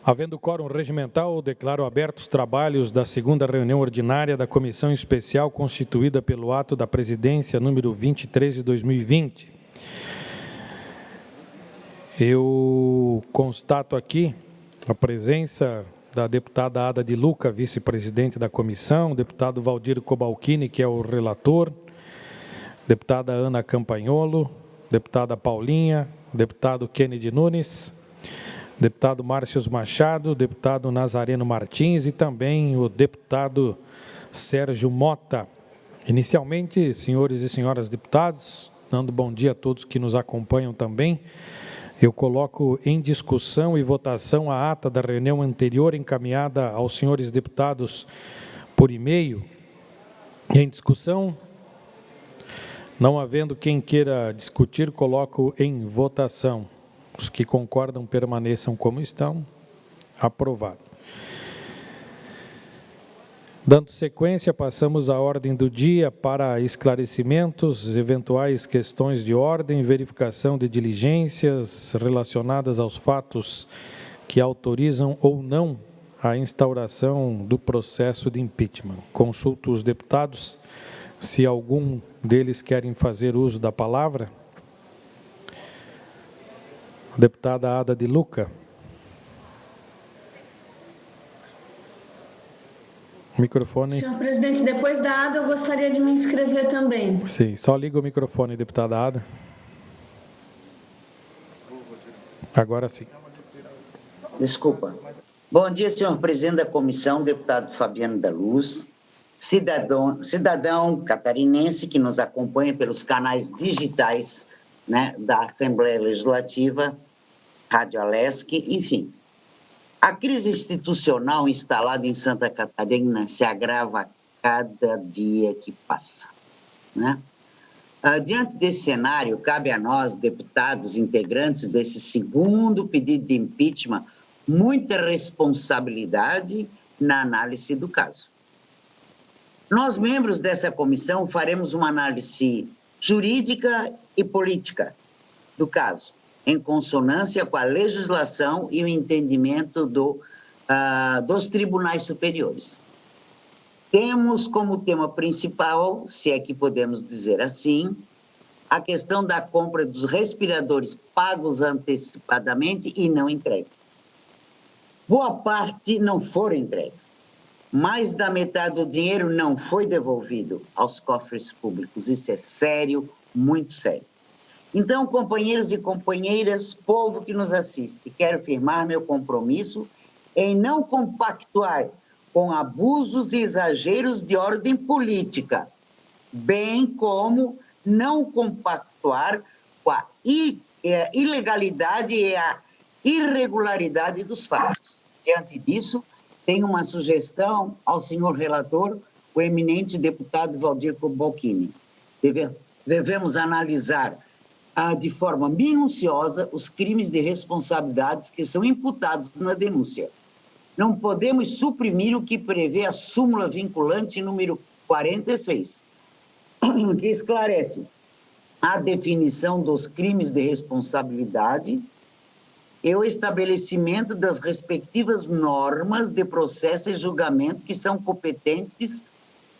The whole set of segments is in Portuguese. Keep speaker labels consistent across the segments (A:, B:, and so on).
A: Havendo quórum regimental, declaro abertos os trabalhos da segunda reunião ordinária da Comissão Especial constituída pelo ato da Presidência número 23 de 2020. Eu constato aqui a presença da deputada Ada de Luca, vice-presidente da comissão, deputado Valdir Cobalcini, que é o relator, deputada Ana Campagnolo, deputada Paulinha, deputado Kennedy Nunes, deputado Márcio Machado, deputado Nazareno Martins e também o deputado Sérgio Mota. Inicialmente, senhores e senhoras deputados, dando bom dia a todos que nos acompanham também, eu coloco em discussão e votação a ata da reunião anterior encaminhada aos senhores deputados por e-mail. Em discussão, não havendo quem queira discutir, coloco em votação. Os que concordam permaneçam como estão. Aprovado. Dando sequência, passamos à ordem do dia para esclarecimentos, eventuais questões de ordem, verificação de diligências relacionadas aos fatos que autorizam ou não a instauração do processo de impeachment. Consulto os deputados se algum deles querem fazer uso da palavra. Deputada Ada de Luca. Microfone.
B: Senhor presidente, depois da Ada, eu gostaria de me inscrever também.
A: Sim, só liga o microfone, deputada Ada. Agora sim.
C: Desculpa. Bom dia, senhor presidente da comissão, deputado Fabiano da Luz, cidadão catarinense que nos acompanha pelos canais digitais, né, da Assembleia Legislativa, Rádio Alesc, enfim. A crise institucional instalada em Santa Catarina se agrava a cada dia que passa, né? Diante desse cenário, cabe a nós, deputados integrantes desse segundo pedido de impeachment, muita responsabilidade na análise do caso. Nós, membros dessa comissão, faremos uma análise jurídica e política do caso, em consonância com a legislação e o entendimento dos tribunais superiores. Temos como tema principal, se é que podemos dizer assim, a questão da compra dos respiradores pagos antecipadamente e não entregues. Boa parte não foram entregues. Mais da metade do dinheiro não foi devolvido aos cofres públicos. Isso é sério, muito sério. Então, companheiros e companheiras, povo que nos assiste, quero firmar meu compromisso em não compactuar com abusos e exageros de ordem política, bem como não compactuar com a ilegalidade e a irregularidade dos fatos. Diante disso, tenho uma sugestão ao senhor relator, o eminente deputado Valdir Cobalcini. Devemos analisar de forma minuciosa os crimes de responsabilidades que são imputados na denúncia. Não podemos suprimir o que prevê a súmula vinculante número 46, que esclarece a definição dos crimes de responsabilidade e o estabelecimento das respectivas normas de processo e julgamento que são competentes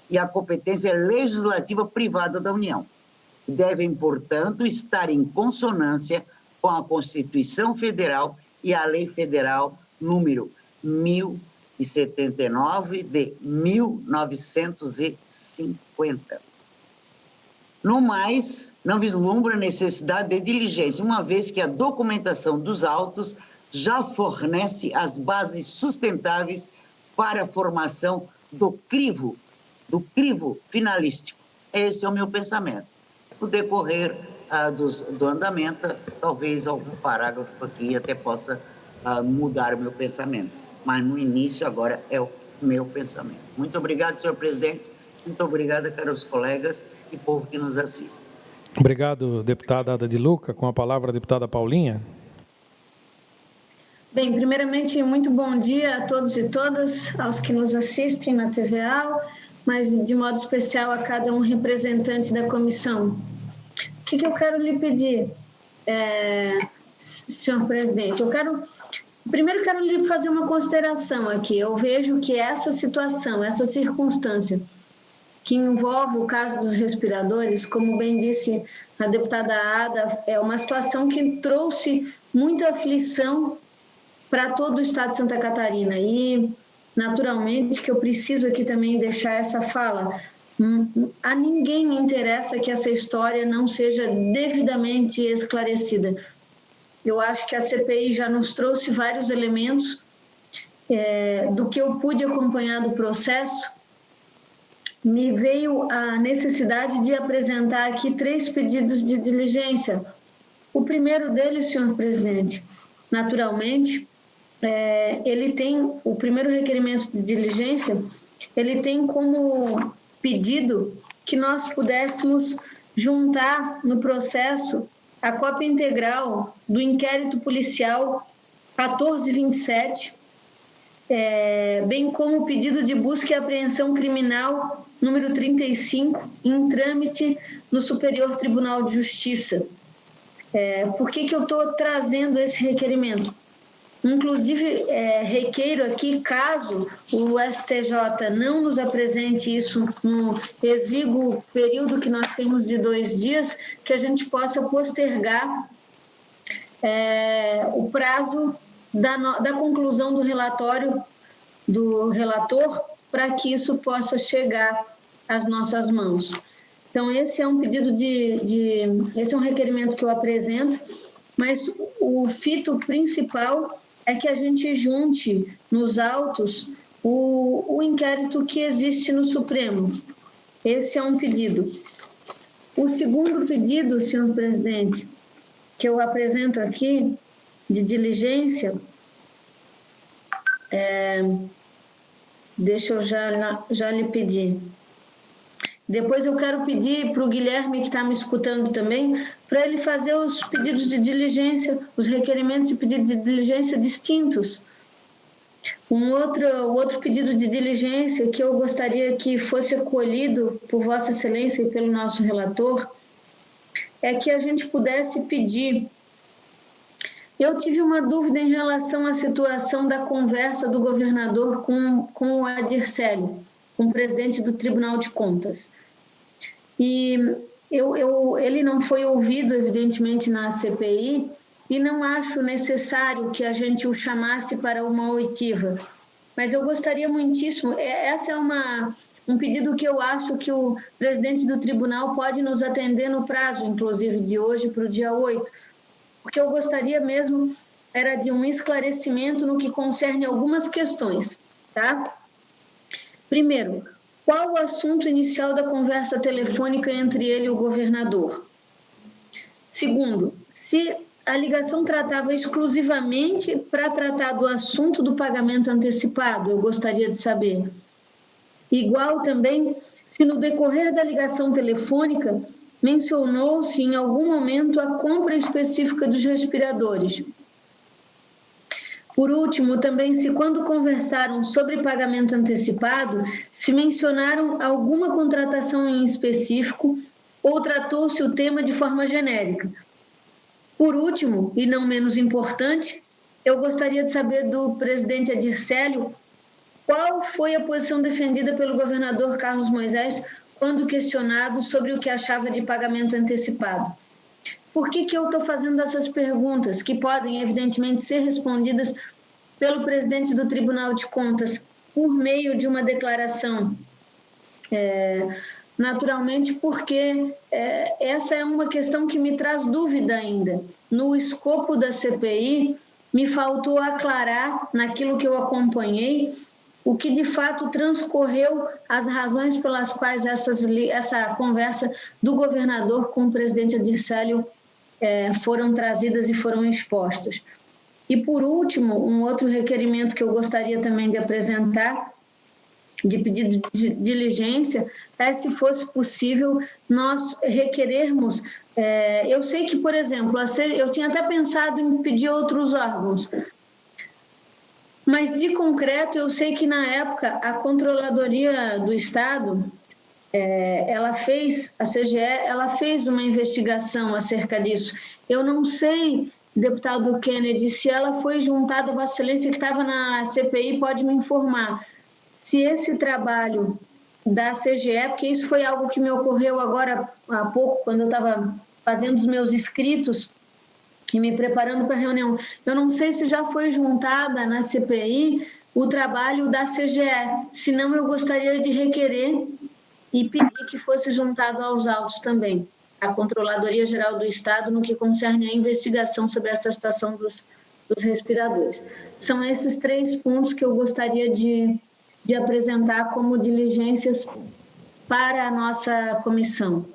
C: e a competência legislativa privada da União. Devem, portanto, estar em consonância com a Constituição Federal e a Lei Federal número 1079 de 1950. No mais, não vislumbra necessidade de diligência, uma vez que a documentação dos autos já fornece as bases sustentáveis para a formação do crivo finalístico. Esse é o meu pensamento. No decorrer do andamento, talvez algum parágrafo aqui até possa mudar o meu pensamento. Mas no início, agora, é o meu pensamento. Muito obrigado, senhor presidente. Muito obrigada, caros colegas e povo que nos assiste.
A: Obrigado, deputada Ada de Luca. Com a palavra, a deputada Paulinha.
B: Bem, primeiramente, muito bom dia a todos e todas, aos que nos assistem na TVA, mas de modo especial a cada um representante da comissão. O que eu quero lhe pedir, senhor presidente? Eu quero Primeiro, quero lhe fazer uma consideração aqui. Eu vejo que essa situação, essa circunstância que envolve o caso dos respiradores, como bem disse a deputada Ada, é uma situação que trouxe muita aflição para todo o estado de Santa Catarina. E, naturalmente, que eu preciso aqui também deixar essa fala. A ninguém interessa que essa história não seja devidamente esclarecida. Eu acho que a CPI já nos trouxe vários elementos do que eu pude acompanhar do processo. Me veio a necessidade de apresentar aqui 3 pedidos de diligência. O primeiro deles, senhor presidente, naturalmente, ele tem o primeiro requerimento de diligência, ele tem como pedido que nós pudéssemos juntar no processo a cópia integral do inquérito policial 1427, bem como o pedido de busca e apreensão criminal número 35, em trâmite no Superior Tribunal de Justiça. Por que eu estou trazendo esse requerimento? Inclusive, requeiro aqui, caso o STJ não nos apresente isso no exíguo período que nós temos de 2 dias, que a gente possa postergar o prazo da conclusão do relatório do relator, para que isso possa chegar às nossas mãos. Então, esse é um pedido esse é um requerimento que eu apresento, mas o fito principal é que a gente junte nos autos o inquérito que existe no Supremo. Esse é um pedido. O segundo pedido, senhor presidente, que eu apresento aqui, de diligência, deixa eu já lhe pedir. Depois eu quero pedir para o Guilherme, que está me escutando também, para ele fazer os pedidos de diligência, os requerimentos de pedido de diligência distintos. O outro pedido de diligência que eu gostaria que fosse acolhido por Vossa Excelência e pelo nosso relator é que a gente pudesse pedir. Eu tive uma dúvida em relação à situação da conversa do governador com o Adircélio, com o presidente do Tribunal de Contas. E ele não foi ouvido, evidentemente, na CPI, e não acho necessário que a gente o chamasse para uma oitiva. Mas eu gostaria muitíssimo, essa é um pedido que eu acho que o presidente do tribunal pode nos atender no prazo, inclusive de hoje para o dia 8, porque eu gostaria mesmo era de um esclarecimento no que concerne algumas questões, tá? Primeiro, qual o assunto inicial da conversa telefônica entre ele e o governador? Segundo, se a ligação tratava exclusivamente para tratar do assunto do pagamento antecipado, eu gostaria de saber. Igual também, se no decorrer da ligação telefônica mencionou-se em algum momento a compra específica dos respiradores. Por último, também, se quando conversaram sobre pagamento antecipado, se mencionaram alguma contratação em específico ou tratou-se o tema de forma genérica. Por último, e não menos importante, eu gostaria de saber do presidente Adircélio qual foi a posição defendida pelo governador Carlos Moisés quando questionado sobre o que achava de pagamento antecipado. Por que eu estou fazendo essas perguntas, que podem, evidentemente, ser respondidas pelo presidente do Tribunal de Contas por meio de uma declaração? Naturalmente, porque essa é uma questão que me traz dúvida ainda. No escopo da CPI, me faltou aclarar, naquilo que eu acompanhei, o que de fato transcorreu, as razões pelas quais essa conversa do governador com o presidente Adircélio foram trazidas e foram expostas. E, por último, um outro requerimento que eu gostaria também de apresentar, de pedido de diligência, se fosse possível, nós requerermos... eu sei que, por exemplo, eu tinha até pensado em pedir outros órgãos, mas, de concreto, eu sei que, na época, a Controladoria do Estado, a CGE, ela fez uma investigação acerca disso. Eu não sei deputado Kennedy, se ela foi juntada, Vossa Excelência, que estava na CPI, pode me informar se esse trabalho da CGE, porque isso foi algo que me ocorreu agora há pouco, quando eu estava fazendo os meus escritos e me preparando para a reunião. Eu não sei se já foi juntada na CPI o trabalho da CGE, senão eu gostaria de requerer e pedir que fosse juntado aos autos também, a Controladoria Geral do Estado, no que concerne a investigação sobre essa situação dos respiradores. São esses 3 pontos que eu gostaria de apresentar como diligências para a nossa comissão.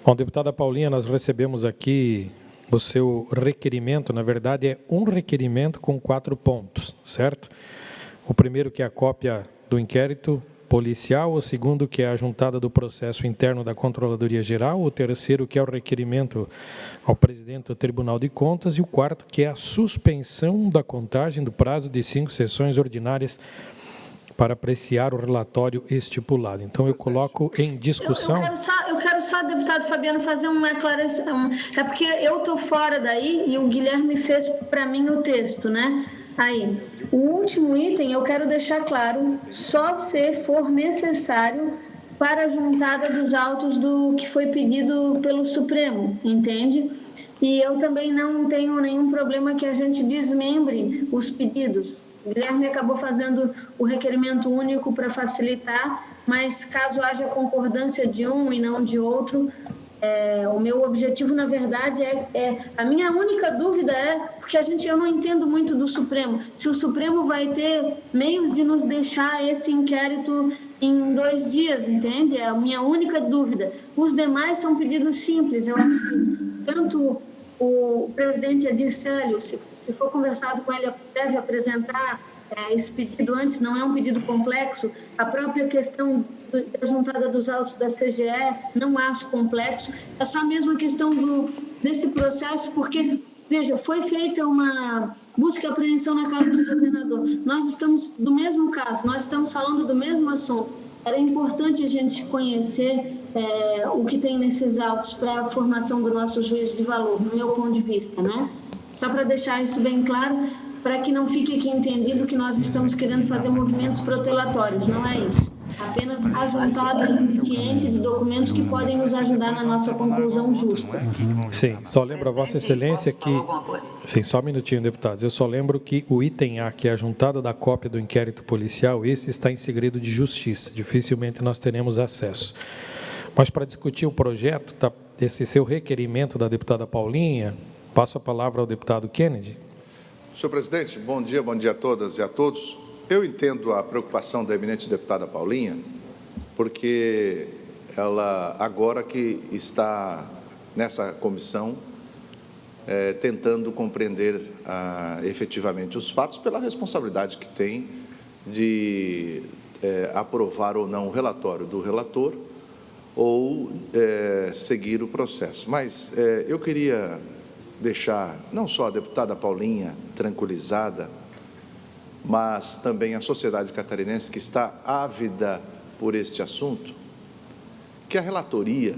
A: Bom, deputada Paulinha, nós recebemos aqui o seu requerimento, na verdade é um requerimento com 4 pontos, certo? O primeiro que é a cópia do inquérito policial, o segundo que é a juntada do processo interno da Controladoria Geral, o terceiro que é o requerimento ao presidente do Tribunal de Contas e o quarto que é a suspensão da contagem do prazo de 5 sessões ordinárias para apreciar o relatório estipulado. Então, eu coloco em discussão...
B: Eu quero só, deputado Fabiano, fazer uma aclaração. É porque eu estou fora daí e o Guilherme fez para mim o texto, né? Aí, o último item eu quero deixar claro, só se for necessário para a juntada dos autos do que foi pedido pelo Supremo, entende? E eu também não tenho nenhum problema que a gente desmembre os pedidos. O Guilherme acabou fazendo o requerimento único para facilitar, mas caso haja concordância de um e não de outro, o meu objetivo, na verdade, a minha única dúvida porque eu não entendo muito do Supremo, se o Supremo vai ter meios de nos deixar esse inquérito em 2 dias, entende? É a minha única dúvida. Os demais são pedidos simples, eu acho que tanto o presidente Edir Célio, se for conversado com ele, deve apresentar esse pedido antes, não é um pedido complexo. A própria questão da juntada dos autos da CGE, não acho complexo. É só mesmo a questão desse processo, porque, veja, foi feita uma busca e apreensão na casa do governador. Nós estamos do mesmo caso, nós estamos falando do mesmo assunto. Era importante a gente conhecer o que tem nesses autos para a formação do nosso juízo de valor, no meu ponto de vista, né? Só para deixar isso bem claro, para que não fique aqui entendido que nós estamos querendo fazer movimentos protelatórios, não é isso. Apenas a juntada eficiente de documentos que podem nos ajudar na nossa conclusão justa.
A: Sim, só lembro a Vossa Excelência que... Sim, só um minutinho, deputados. Eu só lembro que o item A, que é a juntada da cópia do inquérito policial, esse está em segredo de justiça. Dificilmente nós teremos acesso. Mas para discutir o projeto, esse seu requerimento da deputada Paulinha, passo a palavra ao deputado Kennedy.
D: Senhor presidente, bom dia a todas e a todos. Eu entendo a preocupação da eminente deputada Paulinha, porque ela, agora que está nessa comissão, tentando compreender efetivamente os fatos pela responsabilidade que tem de aprovar ou não o relatório do relator ou seguir o processo. Mas eu queria deixar não só a deputada Paulinha tranquilizada, mas também a sociedade catarinense que está ávida por este assunto, que a relatoria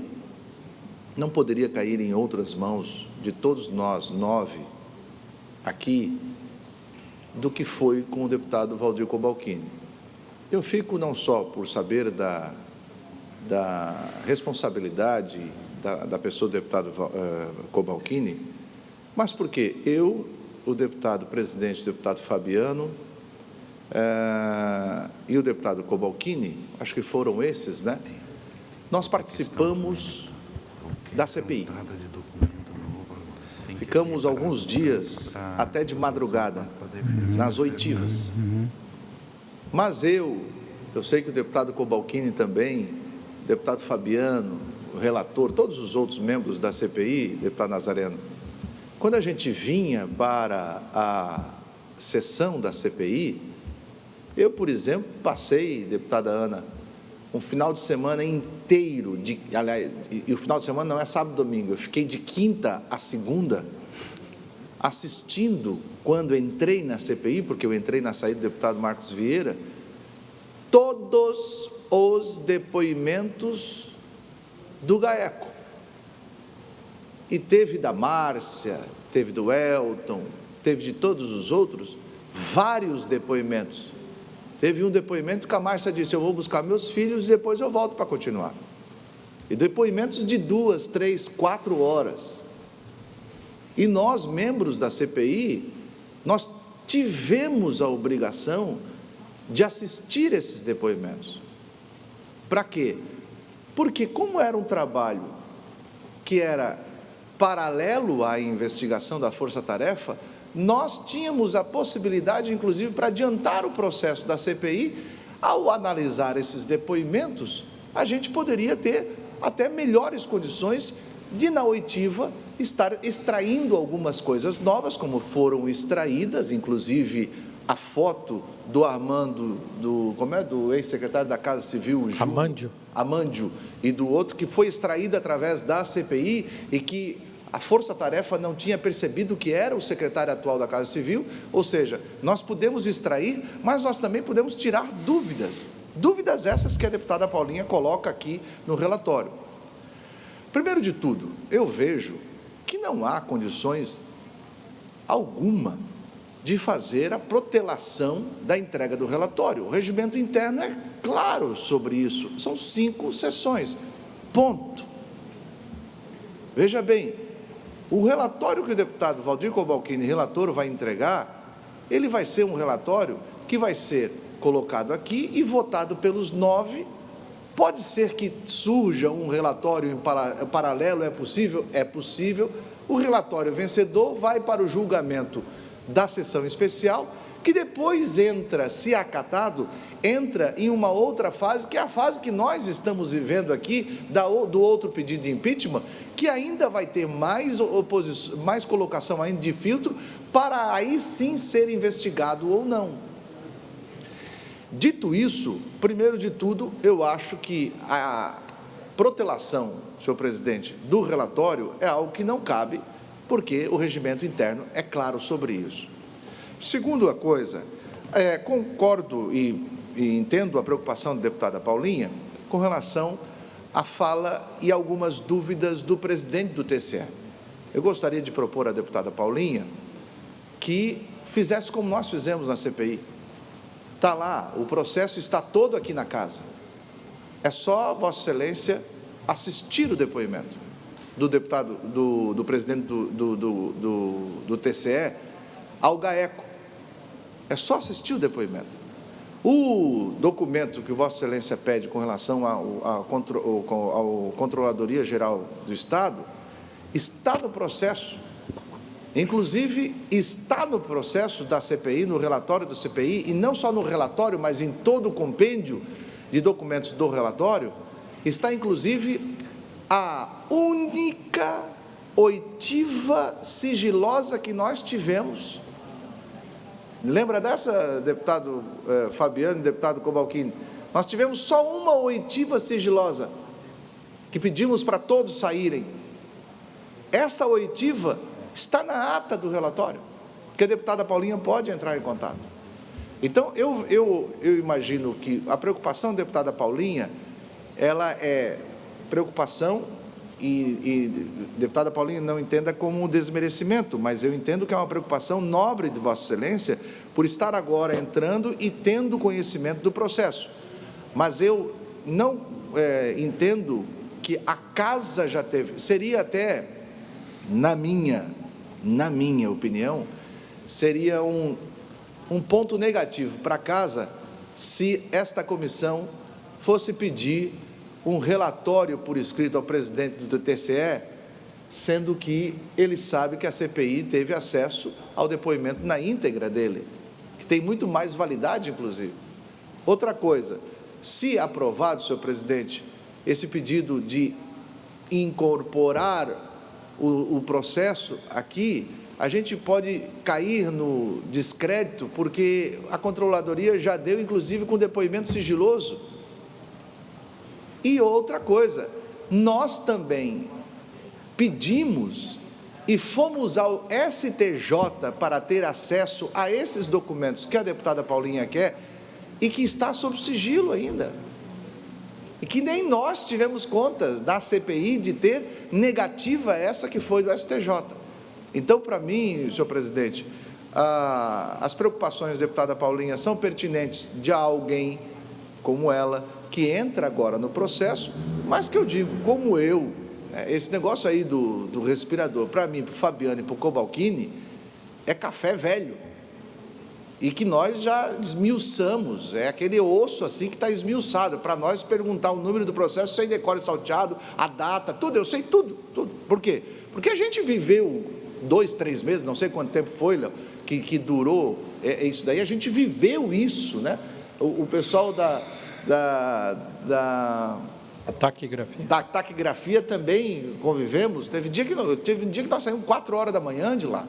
D: não poderia cair em outras mãos de todos nós, 9, aqui, do que foi com o deputado Valdir Cobalcini. Eu fico não só por saber da responsabilidade da pessoa do deputado Cobalcini, mas porque eu, o deputado presidente, o deputado Fabiano e o deputado Cobalcini, acho que foram esses, né? Nós participamos da CPI. Ficamos alguns dias, até de madrugada, nas oitivas. Mas eu sei que o deputado Cobalcini também, o deputado Fabiano, o relator, todos os outros membros da CPI, deputado Nazareno, quando a gente vinha para a sessão da CPI, eu, por exemplo, passei, deputada Ana, um final de semana inteiro, aliás, e o final de semana não é sábado e domingo, eu fiquei de quinta a segunda assistindo, quando entrei na CPI, porque eu entrei na saída do deputado Marcos Vieira, todos os depoimentos do GAECO. E teve da Márcia, teve do Elton, teve de todos os outros, vários depoimentos. Teve um depoimento que a Márcia disse: eu vou buscar meus filhos e depois eu volto para continuar. E depoimentos de 2, 3, 4 horas. E nós, membros da CPI, nós tivemos a obrigação de assistir esses depoimentos. Para quê? Porque como era um trabalho que era paralelo à investigação da Força Tarefa, nós tínhamos a possibilidade, inclusive, para adiantar o processo da CPI. Ao analisar esses depoimentos, a gente poderia ter até melhores condições de, na oitiva, estar extraindo algumas coisas novas, como foram extraídas, inclusive a foto do Armando, do ex-secretário da Casa Civil, Amândio, e do outro, que foi extraída através da CPI e que a Força Tarefa não tinha percebido que era o secretário atual da Casa Civil. Ou seja, nós podemos extrair, mas nós também podemos tirar dúvidas. Dúvidas essas que a deputada Paulinha coloca aqui no relatório. Primeiro de tudo, eu vejo que não há condições alguma de fazer a protelação da entrega do relatório. O regimento interno é claro sobre isso. São 5 sessões. Ponto. Veja bem, o relatório que o deputado Valdir Cobalcini, relator, vai entregar, ele vai ser um relatório que vai ser colocado aqui e votado pelos 9. Pode ser que surja um relatório em paralelo, é possível? É possível. O relatório vencedor vai para o julgamento da sessão especial, que depois entra, se acatado, entra em uma outra fase, que é a fase que nós estamos vivendo aqui, do outro pedido de impeachment, que ainda vai ter mais colocação ainda de filtro, para aí sim ser investigado ou não. Dito isso, primeiro de tudo, eu acho que a protelação, senhor presidente, do relatório é algo que não cabe, porque o regimento interno é claro sobre isso. Segunda coisa, concordo e entendo a preocupação da deputada Paulinha com relação à fala e algumas dúvidas do presidente do TCE. Eu gostaria de propor à deputada Paulinha que fizesse como nós fizemos na CPI. Está lá, o processo está todo aqui na casa. É só Vossa Excelência assistir o depoimento do deputado, do presidente do TCE ao GAECO. É só assistir o depoimento. O documento que Vossa Excelência pede com relação à Controladoria Geral do Estado está no processo. Inclusive, está no processo da CPI, no relatório da CPI, e não só no relatório, mas em todo o compêndio de documentos do relatório, está inclusive a única oitiva sigilosa que nós tivemos. Lembra dessa, deputado Fabiano e deputado Cobalcini? Nós tivemos só uma oitiva sigilosa, que pedimos para todos saírem. Essa oitiva está na ata do relatório, que a deputada Paulinha pode entrar em contato. Então, eu imagino que a preocupação da deputada Paulinha, ela é preocupação, e deputada Paulinha não entenda como um desmerecimento, mas eu entendo que é uma preocupação nobre de Vossa Excelência, por estar agora entrando e tendo conhecimento do processo. Mas eu não entendo que a casa já teve, seria até, na minha opinião, seria um ponto negativo para a casa se esta comissão fosse pedir um relatório por escrito ao presidente do TCE, sendo que ele sabe que a CPI teve acesso ao depoimento na íntegra dele, que tem muito mais validade, inclusive. Outra coisa, se aprovado, senhor presidente, esse pedido de incorporar o processo aqui, a gente pode cair no descrédito, porque a Controladoria já deu, inclusive, com depoimento sigiloso. E outra coisa, nós também pedimos e fomos ao STJ para ter acesso a esses documentos que a deputada Paulinha quer e que está sob sigilo ainda. E que nem nós tivemos conta da CPI de ter negativa essa que foi do STJ. Então, para mim, senhor presidente, as preocupações da deputada Paulinha são pertinentes de alguém como ela, que entra agora no processo, mas que eu digo, como eu, esse negócio aí do respirador, para mim, para o Fabiano e para o Cobalcini, é café velho, e que nós já desmiuçamos, é aquele osso assim que está esmiuçado. Para nós perguntar o número do processo, sem decore salteado, a data, tudo, eu sei tudo. Por quê? Porque a gente viveu 2, 3 meses, não sei quanto tempo foi, Léo, que durou isso daí, a gente viveu isso, né? O pessoal da taquigrafia também convivemos. Teve um dia que nós saímos 4 horas da manhã de lá,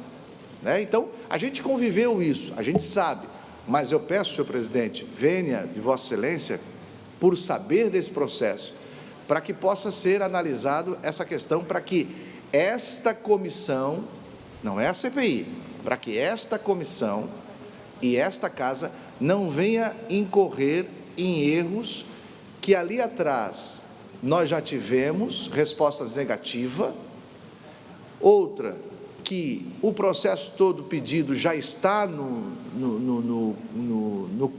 D: né? Então, a gente conviveu isso, a gente sabe, mas eu peço, senhor presidente, venha de Vossa Excelência, por saber desse processo, para que possa ser analisado essa questão, para que esta comissão, não é a CPI, para que esta comissão e esta casa não venha incorrer em erros que ali atrás nós já tivemos respostas negativas, outra que o processo todo pedido já está no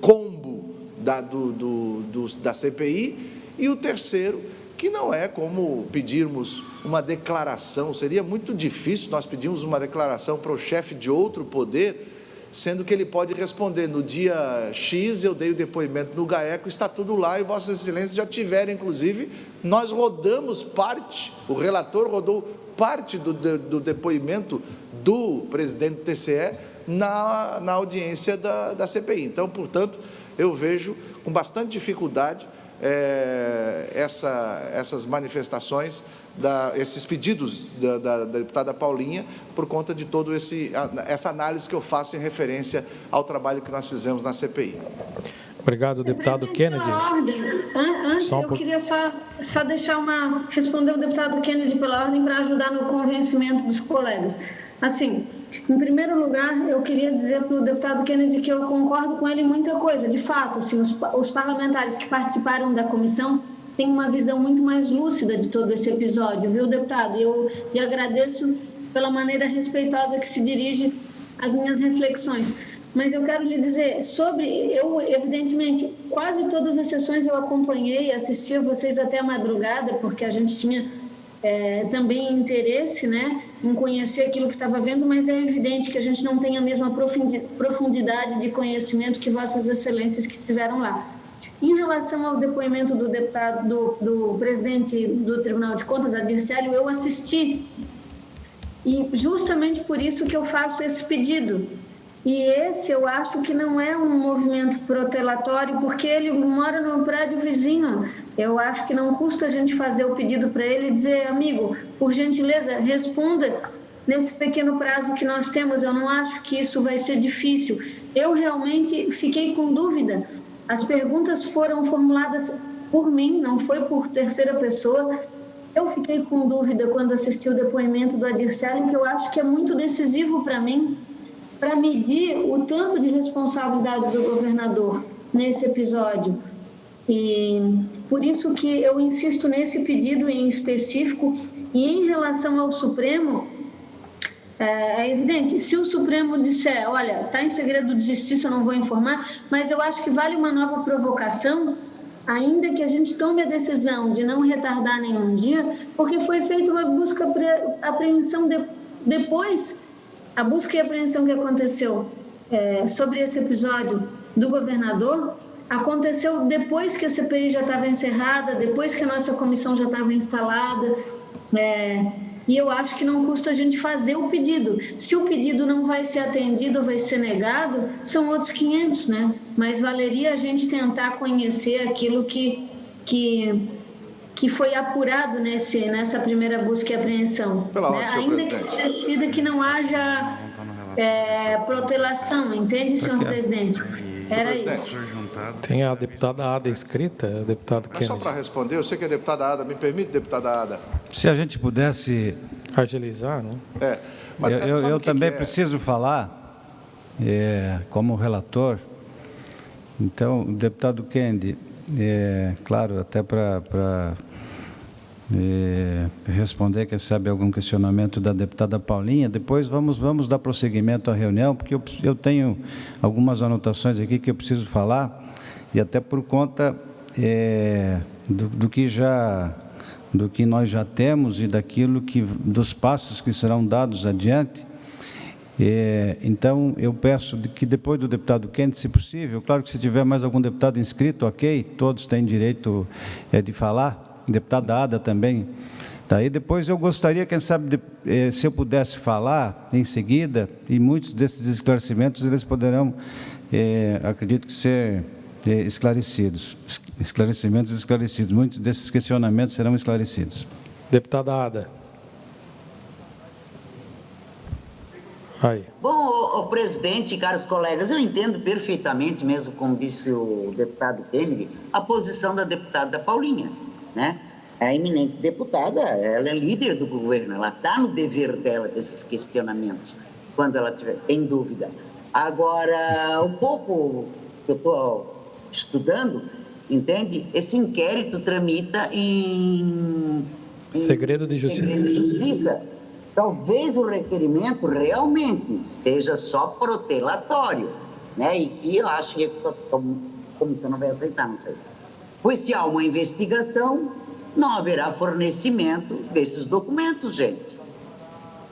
D: combo da CPI, e o terceiro, que não é como pedirmos uma declaração, seria muito difícil nós pedirmos uma declaração para o chefe de outro poder, sendo que ele pode responder, no dia X eu dei o depoimento no GAECO, está tudo lá, e Vossas Excelências já tiveram, inclusive, nós rodamos parte, o relator rodou parte do depoimento do presidente do TCE na audiência da CPI. Então, portanto, eu vejo com bastante dificuldade essas manifestações, esses pedidos da deputada Paulinha, por conta de toda essa análise que eu faço em referência ao trabalho que nós fizemos na CPI.
A: Obrigado, deputado Kennedy.
B: Antes, eu queria só responder o deputado Kennedy pela ordem, para ajudar no convencimento dos colegas. Assim, em primeiro lugar, eu queria dizer para o deputado Kennedy que eu concordo com ele em muita coisa. De fato, assim, os parlamentares que participaram da comissão têm uma visão muito mais lúcida de todo esse episódio, viu, deputado? Eu lhe agradeço pela maneira respeitosa que se dirige às minhas reflexões. Mas eu quero lhe dizer, evidentemente, quase todas as sessões eu acompanhei, assisti a vocês até a madrugada, porque a gente tinha também interesse, né, em conhecer aquilo que estava vendo, mas é evidente que a gente não tem a mesma profundidade de conhecimento que Vossas Excelências que estiveram lá. Em relação ao depoimento do deputado, do presidente do Tribunal de Contas, Adir Célio, eu assisti, e justamente por isso que eu faço esse pedido. E esse eu acho que não é um movimento protelatório, porque ele mora no prédio vizinho. Eu acho que não custa a gente fazer o pedido para ele e dizer, amigo, por gentileza, responda nesse pequeno prazo que nós temos. Eu não acho que isso vai ser difícil. Eu realmente fiquei com dúvida. As perguntas foram formuladas por mim, não foi por terceira pessoa. Eu fiquei com dúvida quando assisti o depoimento do Adir Célio, que eu acho que é muito decisivo para mim, para medir o tanto de responsabilidade do governador nesse episódio. E por isso que eu insisto nesse pedido em específico. E em relação ao Supremo, é evidente, se o Supremo disser, olha, está em segredo de justiça, eu não vou informar, mas eu acho que vale uma nova provocação, ainda que a gente tome a decisão de não retardar nenhum dia, porque foi feita uma busca apreensão depois. A busca e apreensão que aconteceu sobre esse episódio do governador aconteceu depois que a CPI já estava encerrada, depois que a nossa comissão já estava instalada, e eu acho que não custa a gente fazer o pedido. Se o pedido não vai ser atendido ou vai ser negado, são outros 500, né? Mas valeria a gente tentar conhecer aquilo que foi apurado nessa primeira busca e apreensão, né? Ainda que se decida que não haja protelação, entende, senhor presidente? Era isso.
A: Tem a deputada Ada escrita, deputado Kennedy.
D: Só para responder, eu sei que a deputada Ada, me permite, deputada Ada?
E: Se a gente pudesse
A: agilizar, né?
D: Mas
E: eu também preciso falar, como relator. Então, deputado Kennedy, claro, até para responder, quem sabe, algum questionamento da deputada Paulinha. Depois vamos dar prosseguimento à reunião, porque eu tenho algumas anotações aqui que eu preciso falar, e até por conta do que nós já temos e dos passos que serão dados adiante. Então, eu peço que depois do deputado Kennedy, se possível, claro que se tiver mais algum deputado inscrito, ok, todos têm direito de falar, deputada Ada também. Daí depois eu gostaria, quem sabe, se eu pudesse falar em seguida, e muitos desses esclarecimentos, eles poderão, acredito que ser esclarecimentos esclarecidos. Muitos desses questionamentos serão esclarecidos.
A: Deputada Ada. Aí.
C: Bom, presidente, caros colegas, eu entendo perfeitamente, mesmo como disse o deputado Kennedy, a posição da deputada Paulinha, né? A eminente deputada, ela é líder do governo, ela está no dever dela desses questionamentos, quando ela tiver em dúvida. Agora, o pouco que eu estou estudando, entende? Esse inquérito tramita em
A: segredo de justiça.
C: Segredo de justiça. Talvez o requerimento realmente seja só protelatório, né? E que eu acho que a comissão não vai aceitar, não sei. Pois se há uma investigação, não haverá fornecimento desses documentos, gente.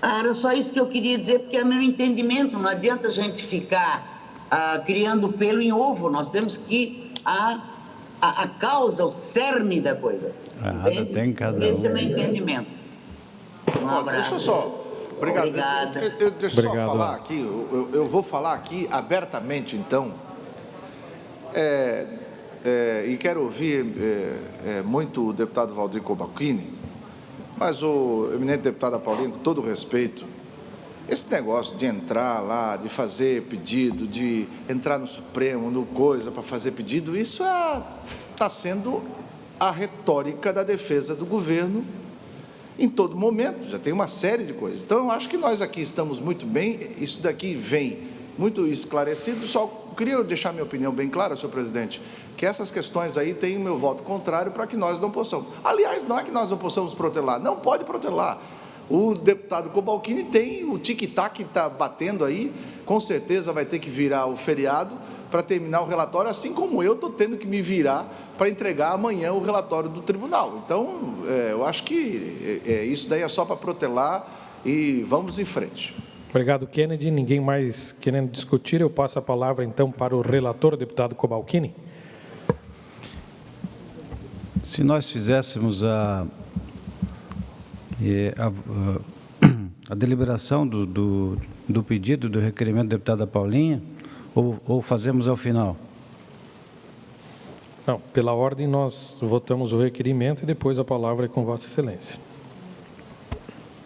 C: Era só isso que eu queria dizer, porque é meu entendimento. Não adianta a gente ficar criando pelo em ovo. Nós temos que ir à causa, o cerne da coisa.
E: Tem cada
C: Esse é meu entendimento. Um abraço.
D: Deixa eu só... Obrigado. Deixa eu só falar aqui, eu vou falar aqui abertamente, então, e quero ouvir muito o deputado Valdir Cobalcini, mas o eminente deputado Paulinho, com todo respeito, esse negócio de entrar lá, de fazer pedido, de entrar no Supremo, no coisa, para fazer pedido, isso está sendo a retórica da defesa do governo em todo momento, já tem uma série de coisas. Então, eu acho que nós aqui estamos muito bem, isso daqui vem muito esclarecido. Só queria deixar minha opinião bem clara, senhor presidente, que essas questões aí têm o meu voto contrário para que nós não possamos. Aliás, não é que nós não possamos protelar, não pode protelar. O deputado Cobalcini tem o tic-tac que está batendo aí, com certeza vai ter que virar o feriado para terminar o relatório, assim como eu estou tendo que me virar para entregar amanhã o relatório do tribunal. Então, eu acho que isso daí é só para protelar e vamos em frente.
A: Obrigado, Kennedy. Ninguém mais querendo discutir, eu passo a palavra, então, para o relator, deputado Cobalcini.
E: Se nós fizéssemos a deliberação do pedido, do requerimento da deputada Paulinha, ou fazemos ao final?
A: Não, pela ordem nós votamos o requerimento e depois a palavra é com Vossa Excelência.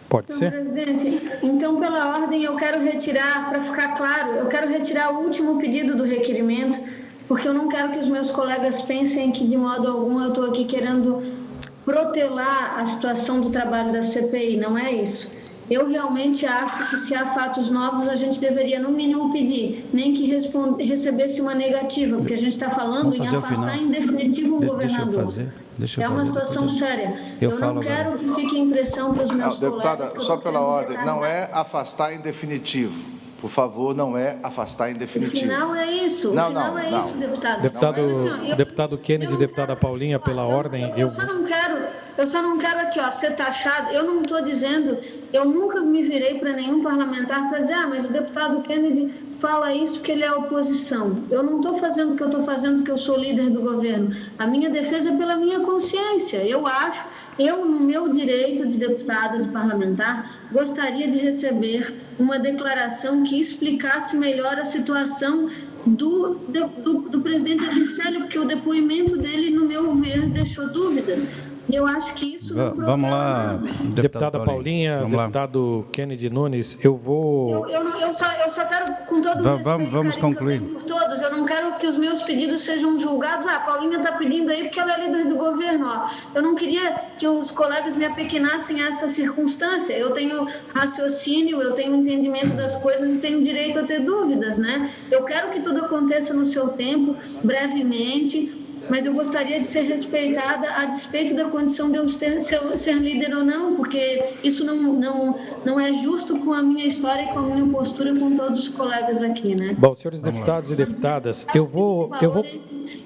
A: Pode ser?
B: Presidente, então pela ordem eu quero retirar, para ficar claro, eu quero retirar o último pedido do requerimento, porque eu não quero que os meus colegas pensem que de modo algum eu estou aqui querendo protelar a situação do trabalho da CPI, não é isso. Eu realmente acho que se há fatos novos, a gente deveria, no mínimo, pedir, nem que recebesse uma negativa, porque a gente está falando em afastar em definitivo um governador. É uma situação séria. Eu não quero que fique impressão para os meus colegas...
D: Deputada, só pela ordem, não é afastar em definitivo. Por favor, não é afastar em definitivo.
B: O final é isso.
D: Não,
B: o final é isso, deputado.
A: Deputado Kennedy, deputada Paulinha, pela ordem...
B: Eu só não quero aqui, ser taxado. Eu não estou dizendo... Eu nunca me virei para nenhum parlamentar para dizer, mas o deputado Kennedy fala isso porque ele é oposição. Eu não estou fazendo o que eu estou fazendo porque eu sou líder do governo. A minha defesa é pela minha consciência. Eu acho, no meu direito de deputada, de parlamentar, gostaria de receber uma declaração que explicasse melhor a situação do presidente Adicélio, porque o depoimento dele, no meu ver, deixou dúvidas. Eu acho que isso...
E: Vamos lá,
A: deputada Paulinha, deputado Kennedy Nunes, eu vou...
B: Eu só quero, com todo o respeito,
E: vamos concluir.
B: Por todos, eu não quero que os meus pedidos sejam julgados. A Paulinha está pedindo aí porque ela é líder do governo. Eu não queria que os colegas me apequenassem a essa circunstância. Eu tenho raciocínio, eu tenho entendimento das coisas e tenho direito a ter dúvidas, né? Eu quero que tudo aconteça no seu tempo, brevemente. mas eu gostaria de ser respeitada a despeito da condição de eu ser líder ou não, porque isso não é justo com a minha história e com a minha postura com todos os colegas aqui, né?
A: Bom, senhores deputados e deputadas, eu vou...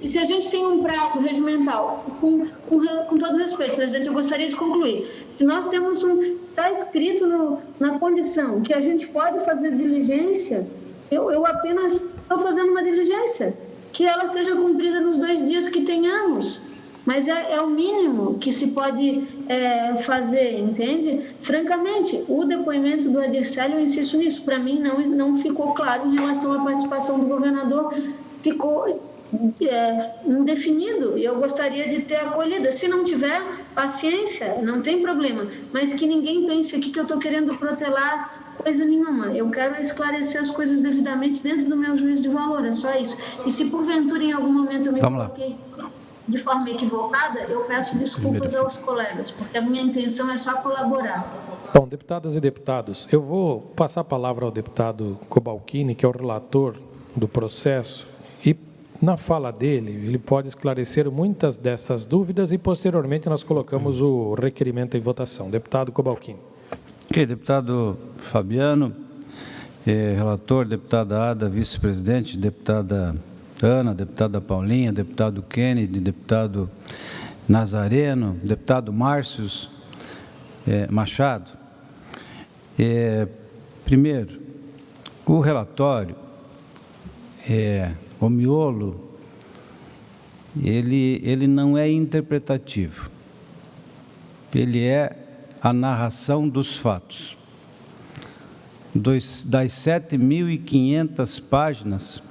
B: E se a gente tem um prazo regimental, com todo respeito, presidente, eu gostaria de concluir. Se nós temos está escrito na condição que a gente pode fazer diligência, eu apenas estou fazendo uma diligência, que ela seja cumprida nos 2 dias que tenhamos. Mas é o mínimo que se pode fazer, entende? Francamente, o depoimento do Adircélio, eu insisto nisso, para mim não ficou claro em relação à participação do governador, ficou indefinido, e eu gostaria de ter acolhida. Se não tiver, paciência, não tem problema, mas que ninguém pense aqui que eu estou querendo protelar coisa nenhuma. Eu quero esclarecer as coisas devidamente dentro do meu juízo de valor, é só isso. E se porventura em algum momento eu me coloquei de forma equivocada, eu peço desculpas aos colegas, porque a minha intenção é só colaborar.
A: Bom, deputadas e deputados, eu vou passar a palavra ao deputado Cobalcini, que é o relator do processo, e na fala dele, ele pode esclarecer muitas dessas dúvidas e, posteriormente, nós colocamos o requerimento em votação. Deputado Cobalcini.
E: Ok, deputado Fabiano, relator, deputada Ada, vice-presidente, deputada Ana, deputada Paulinha, deputado Kennedy, deputado Nazareno, deputado Márcio Machado. Primeiro, o relatório, o miolo, ele não é interpretativo, ele é a narração dos fatos. Das 7.500 páginas,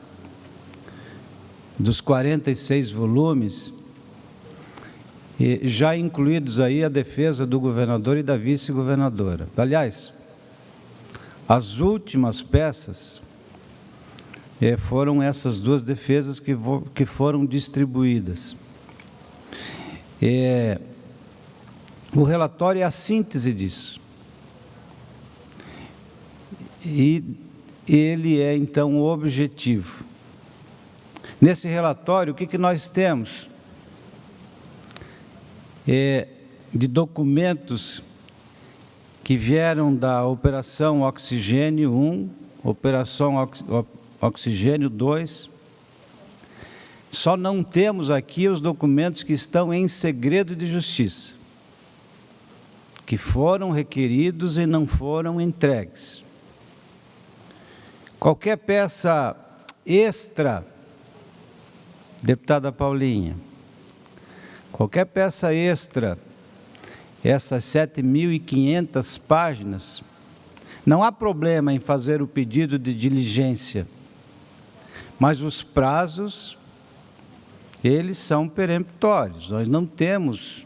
E: dos 46 volumes, já incluídos aí a defesa do governador e da vice-governadora. Aliás, as últimas peças foram essas 2 defesas que foram distribuídas. O relatório é a síntese disso. E ele é, então, o objetivo. Nesse relatório, o que nós temos? De documentos que vieram da Operação Oxigênio 1, Operação Oxigênio 2. Só não temos aqui os documentos que estão em segredo de justiça, que foram requeridos e não foram entregues. Qualquer peça extra, deputada Paulinha, qualquer peça extra, essas 7.500 páginas, não há problema em fazer o pedido de diligência, mas os prazos, eles são peremptórios. Nós não temos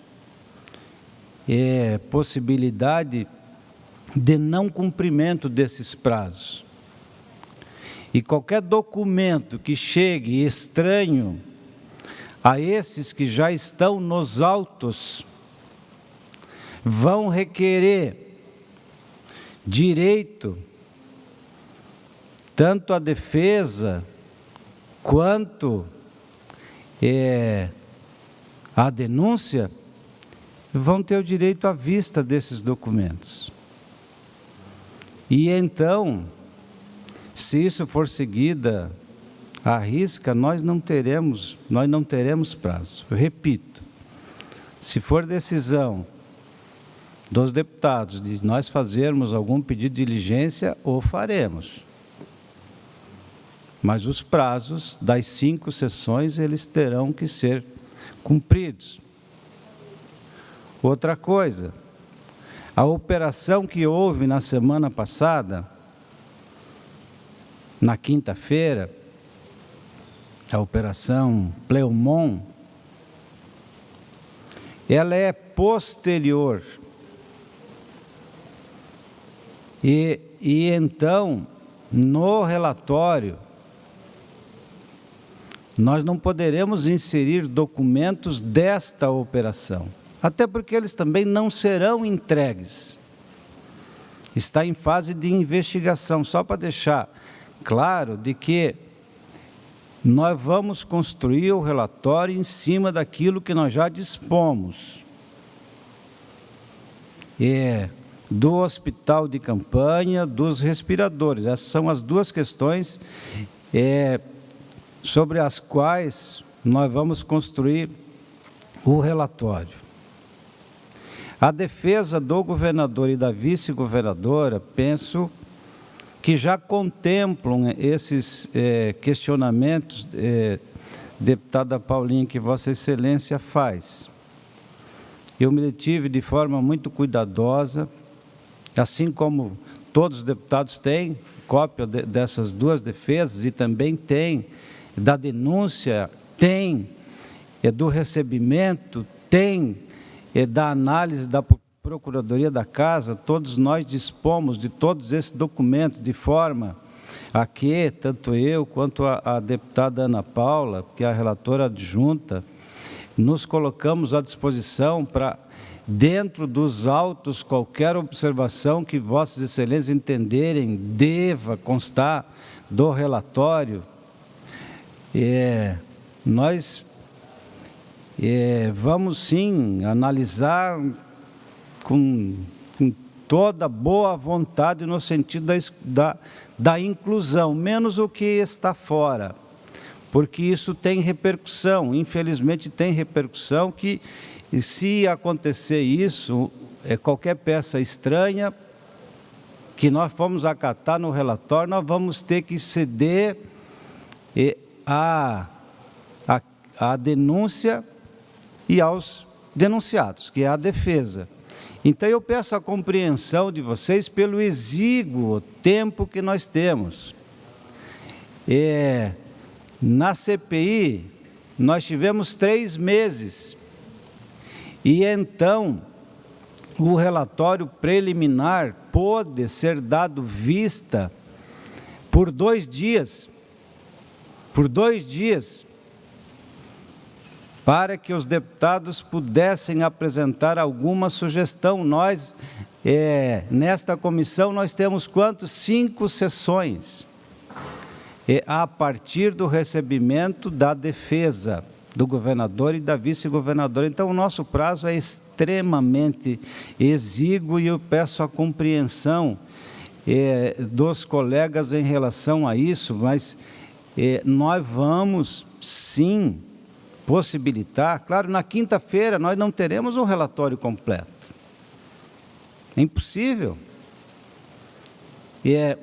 E: possibilidade de não cumprimento desses prazos. E qualquer documento que chegue estranho a esses que já estão nos autos, vão requerer direito, tanto a defesa, quanto a denúncia, vão ter o direito à vista desses documentos. E então, se isso for seguida à risca, nós não teremos prazo. Eu repito, se for decisão dos deputados de nós fazermos algum pedido de diligência, o faremos. Mas os prazos das 5 sessões, eles terão que ser cumpridos. Outra coisa, a operação que houve na semana passada, na quinta-feira, a Operação Pleumon, ela é posterior. E então, no relatório, nós não poderemos inserir documentos desta operação, até porque eles também não serão entregues. Está em fase de investigação, só para deixar claro de que nós vamos construir o relatório em cima daquilo que nós já dispomos. Do hospital de campanha, dos respiradores. Essas são as duas questões sobre as quais nós vamos construir o relatório. A defesa do governador e da vice-governadora, penso que já contemplam esses questionamentos, deputada Paulinha, que Vossa Excelência faz. Eu me detive de forma muito cuidadosa, assim como todos os deputados têm cópia dessas duas defesas, e também tem da denúncia, tem do recebimento, tem da análise da Procuradoria da Casa. Todos nós dispomos de todos esses documentos, de forma a que, tanto eu quanto a deputada Ana Paula, que é a relatora adjunta, nos colocamos à disposição para, dentro dos autos, qualquer observação que Vossas Excelências entenderem deva constar do relatório. Nós vamos, sim, analisar com toda boa vontade no sentido da inclusão, menos o que está fora, porque isso tem repercussão, infelizmente tem repercussão, que se acontecer isso, qualquer peça estranha que nós formos acatar no relatório, nós vamos ter que ceder à denúncia e aos denunciados, que é a defesa. Então, eu peço a compreensão de vocês pelo exíguo tempo que nós temos. Na CPI, nós tivemos 3 meses, e então o relatório preliminar pôde ser dado vista por 2 dias. Por 2 dias. Para que os deputados pudessem apresentar alguma sugestão. Nós, nesta comissão, nós temos quantos? 5 sessões, a partir do recebimento da defesa do governador e da vice-governadora. Então, o nosso prazo é extremamente exíguo, e eu peço a compreensão dos colegas em relação a isso, mas nós vamos, sim, possibilitar. Claro, na quinta-feira nós não teremos um relatório completo. É impossível.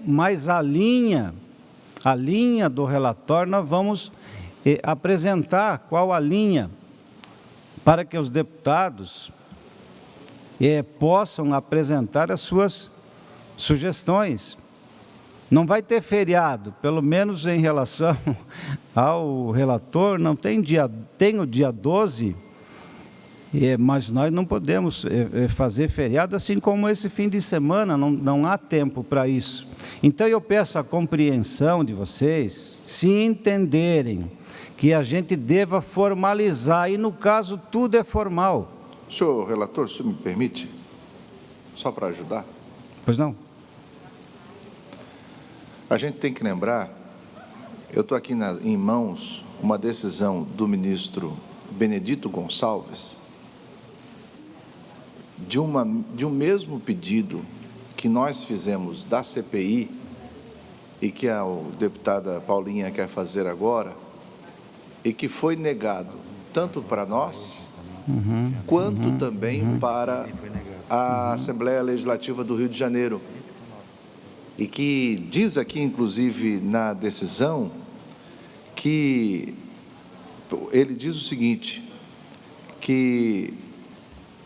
E: Mas a linha do relatório nós vamos apresentar. Qual a linha? Para que os deputados possam apresentar as suas sugestões. Não vai ter feriado, pelo menos em relação ao relator, não tem tem o dia 12, mas nós não podemos fazer feriado, assim como esse fim de semana, não há tempo para isso. Então, eu peço a compreensão de vocês, se entenderem que a gente deva formalizar, e no caso tudo é formal.
D: Senhor relator, se me permite, só para ajudar?
E: Pois não?
D: A gente tem que lembrar, eu estou aqui em mãos uma decisão do ministro Benedito Gonçalves, de um mesmo pedido que nós fizemos da CPI e que a deputada Paulinha quer fazer agora, e que foi negado tanto para nós, quanto também para a Assembleia Legislativa do Rio de Janeiro. E que diz aqui, inclusive, na decisão, que ele diz o seguinte, que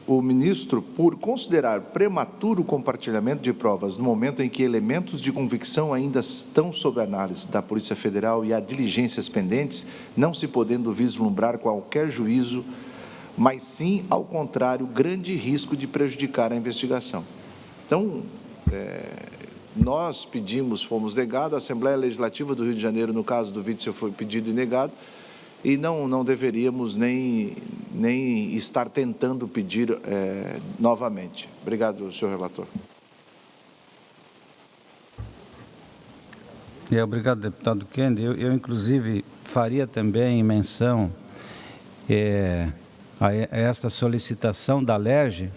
D: o ministro, por considerar prematuro o compartilhamento de provas no momento em que elementos de convicção ainda estão sob análise da Polícia Federal e há diligências pendentes, não se podendo vislumbrar qualquer juízo, mas sim, ao contrário, grande risco de prejudicar a investigação. Então, nós pedimos, fomos negados, a Assembleia Legislativa do Rio de Janeiro, no caso do Witzel, foi pedido e negado, e não deveríamos nem estar tentando pedir novamente. Obrigado, senhor relator.
E: Obrigado, deputado Kennedy. Eu, inclusive, faria também menção a esta solicitação da LERJ,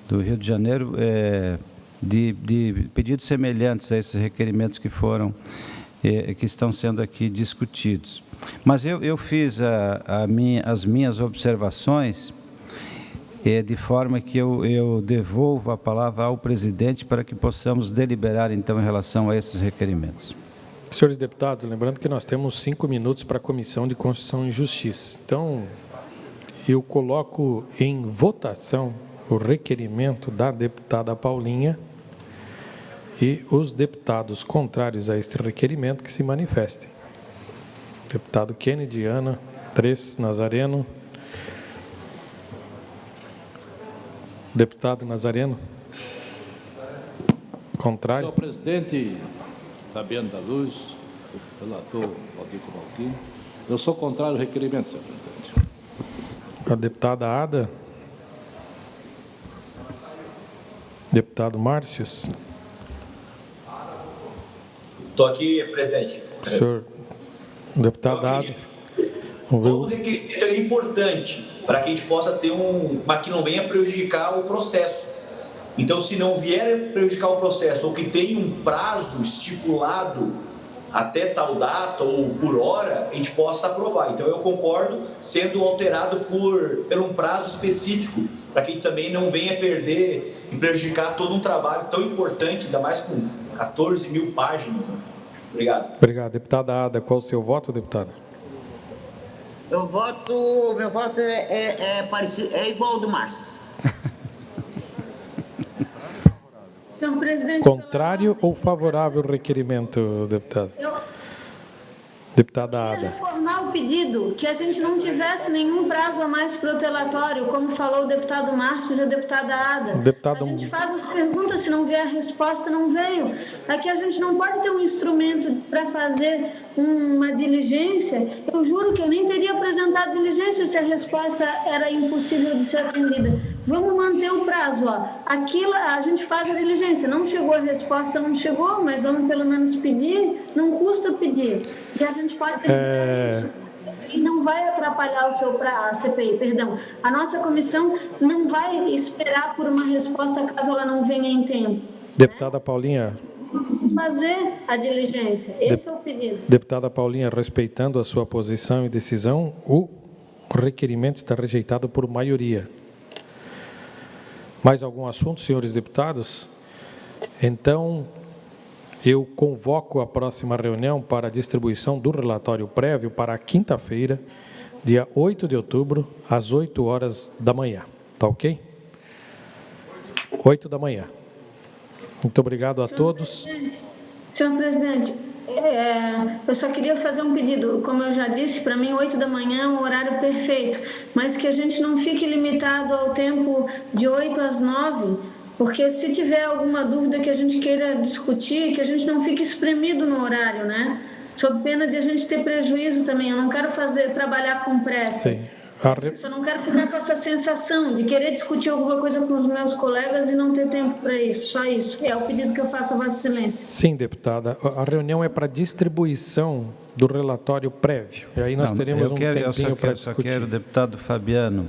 E: do Rio de Janeiro, de pedidos semelhantes a esses requerimentos que foram, que estão sendo aqui discutidos. Mas eu fiz as minhas observações de forma que eu devolvo a palavra ao presidente para que possamos deliberar, então, em relação a esses requerimentos.
A: Senhores deputados, lembrando que nós temos 5 minutos para a Comissão de Constituição e Justiça. Então, eu coloco em votação o requerimento da deputada Paulinha e os deputados contrários a este requerimento que se manifestem. Deputado Kennedy, Ana, 3, Nazareno. Deputado Nazareno. Contrário.
F: Senhor presidente Fabiano da Luz, relator Valdir Cobalcini, eu sou contrário ao requerimento, senhor presidente.
A: A deputada Ada. Deputado Márcios.
G: Estou aqui, presidente.
A: Senhor deputado Ada.
G: Todo requerimento é importante para que a gente possa ter mas que não venha prejudicar o processo. Então, se não vier prejudicar o processo ou que tenha um prazo estipulado até tal data ou por hora, a gente possa aprovar. Então, eu concordo, sendo alterado por um prazo específico, para que a gente também não venha perder e prejudicar todo um trabalho tão importante, ainda mais com 14 mil páginas. Obrigado.
A: Obrigado. Deputada Ada, qual o seu voto, deputada?
C: Meu voto parecido, é igual ao do Márcio.
B: Senhor presidente,
A: Contrário ou favorável ao requerimento, deputado? Deputada
B: Eu
A: Ada.
B: queria reformar o pedido, que a gente não tivesse nenhum prazo a mais protelatório, como falou o deputado Márcio e a deputada Ada.
A: Deputado...
B: A gente faz as perguntas, se não vier a resposta, não veio. Aqui a gente não pode ter um instrumento para fazer uma diligência. Eu juro que eu nem teria apresentado diligência se a resposta era impossível de ser atendida. Vamos manter o prazo, ó. Aquilo a gente faz a diligência. Não chegou a resposta, não chegou, mas vamos pelo menos pedir. Não custa pedir. E a gente pode ter isso. E não vai atrapalhar a CPI, perdão. A nossa comissão não vai esperar por uma resposta caso ela não venha em tempo.
A: Deputada Paulinha.
B: Vamos fazer a diligência. Esse é o pedido.
A: Deputada Paulinha, respeitando a sua posição e decisão, o requerimento está rejeitado por maioria. Mais algum assunto, senhores deputados? Então, eu convoco a próxima reunião para a distribuição do relatório prévio para a quinta-feira, dia 8 de outubro, às 8 horas da manhã. Tá ok? 8 da manhã. Muito obrigado a todos.
B: Senhor presidente, eu só queria fazer um pedido. Como eu já disse, para mim 8 da manhã é um horário perfeito, mas que a gente não fique limitado ao tempo de 8 às 9, porque se tiver alguma dúvida que a gente queira discutir, que a gente não fique espremido no horário, né? Sob pena de a gente ter prejuízo também. Eu não quero trabalhar com pressa.
A: Sim.
B: Eu só não quero ficar com essa sensação de querer discutir alguma coisa com os meus colegas e não ter tempo para isso. Só isso. É o pedido que eu faço a Vossa Excelência.
A: Sim, deputada. A reunião é para distribuição do relatório prévio. E aí nós teremos tempinho para discutir.
E: Só quero, deputado Fabiano,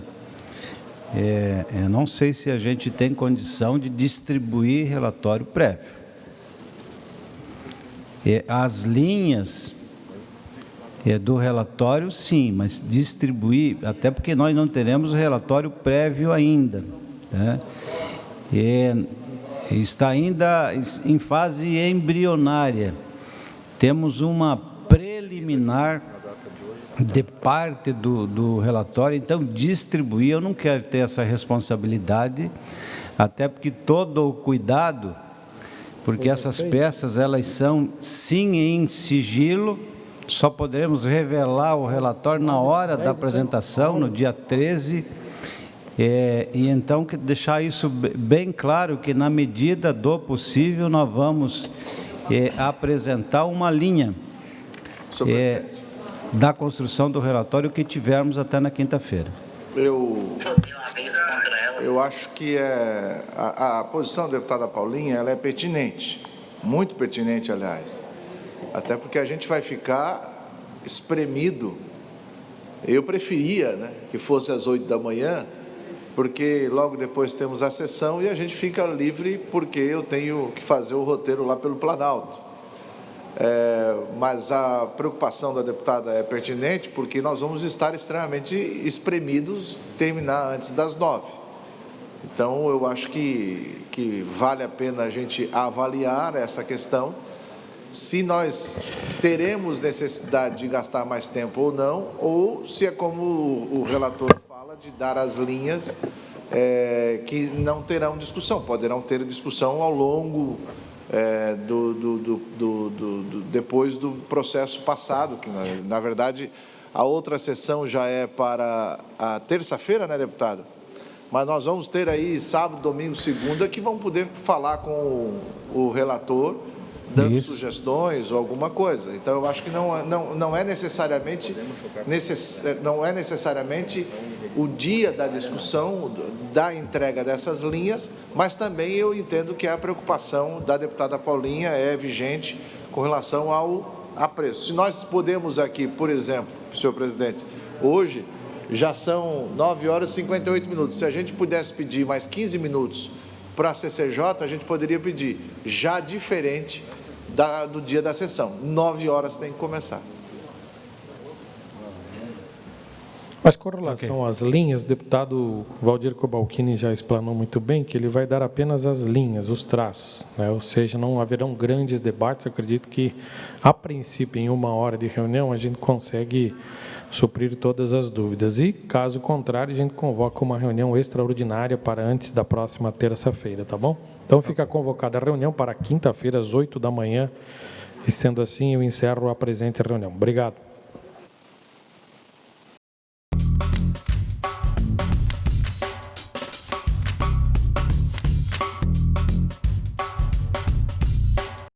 E: eu não sei se a gente tem condição de distribuir relatório prévio. As linhas do relatório, sim, mas distribuir, até porque nós não teremos relatório prévio ainda, né? Está ainda em fase embrionária. Temos uma preliminar de parte do relatório, então distribuir, eu não quero ter essa responsabilidade, até porque todo o cuidado, porque essas peças, elas são sim em sigilo, só poderemos revelar o relatório na hora da apresentação, no dia 13, e então deixar isso bem claro, que na medida do possível nós vamos apresentar uma linha da construção do relatório que tivermos até na quinta-feira.
D: Eu acho que a posição da deputada Paulinha ela é pertinente, muito pertinente, aliás. até porque a gente vai ficar espremido. Eu preferia, né, que fosse às 8 da manhã, porque logo depois temos a sessão e a gente fica livre, porque eu tenho que fazer o roteiro lá pelo Planalto. Mas a preocupação da deputada é pertinente, porque nós vamos estar extremamente espremidos, terminar antes das 9. Então, eu acho que vale a pena a gente avaliar essa questão, se nós teremos necessidade de gastar mais tempo ou não, ou se é como o relator fala, de dar as linhas que não terão discussão, poderão ter discussão ao longo depois do processo passado, que na verdade a outra sessão já é para a terça-feira, né, deputado? Mas nós vamos ter aí sábado, domingo, segunda, que vão poder falar com o relator, dando sugestões ou alguma coisa. Então, eu acho que não é necessariamente o dia da discussão, da entrega dessas linhas, mas também eu entendo que a preocupação da deputada Paulinha é vigente com relação a preço. Se nós podemos aqui, por exemplo, senhor presidente, hoje já são 9 horas e 58 minutos. Se a gente pudesse pedir mais 15 minutos para a CCJ, a gente poderia pedir, já diferente do dia da sessão. 9 horas tem que começar.
A: Mas com relação às linhas, o deputado Valdir Cobalcini já explanou muito bem que ele vai dar apenas as linhas, os traços, né? Ou seja, não haverão grandes debates. Eu acredito que, a princípio, em 1 hora de reunião, a gente consegue suprir todas as dúvidas. E, caso contrário, a gente convoca uma reunião extraordinária para antes da próxima terça-feira, tá bom? Então, fica convocada a reunião para quinta-feira, às 8 da manhã. E, sendo assim, eu encerro a presente reunião. Obrigado.